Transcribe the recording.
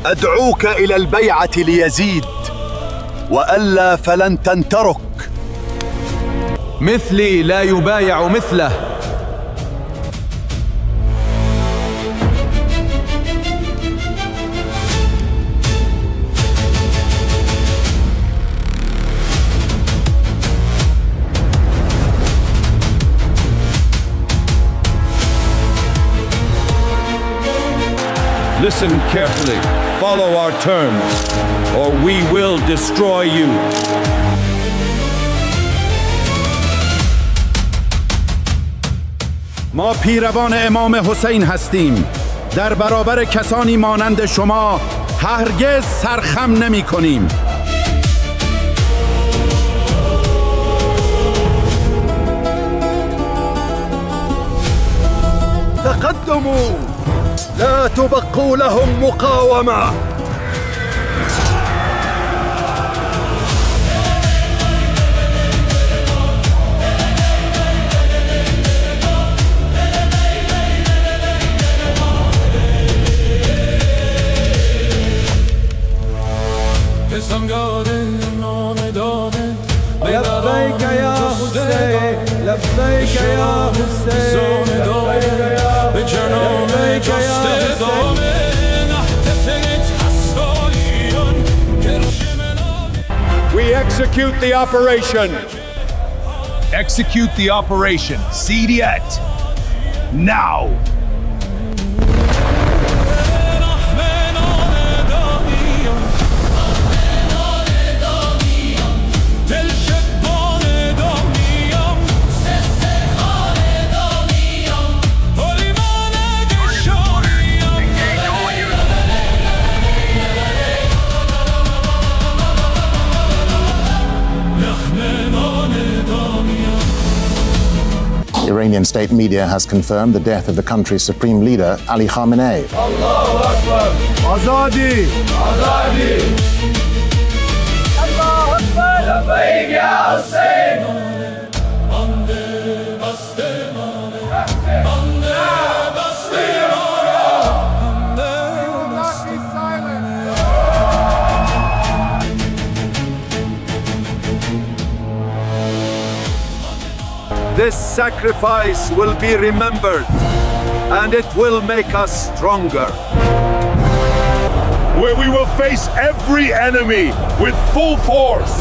أدعوك إلى البيعة ليزيد، وألا فلن تنترك. مثلي لا يبايع مثله. Listen carefully. Follow our terms, or we will destroy you. ما پیروان امام حسین هستیم. در برابر کسانی مانند شما هرگز سرخم نمی کنیم. تقدموا، لا تبقوا لهم مقاومة. لبيك يا حسين، لبيك يا حسين، لبيك يا We execute the operation. Execute the operation. Sidiat. Now. Iranian state media has confirmed the death of the country's supreme leader, Ali Khamenei. Allahu Akbar. Azadi. Azadi. Allahu Akbar. Labbaik ya Hussein. This sacrifice will be remembered, and it will make us stronger. Where we will face every enemy with full force.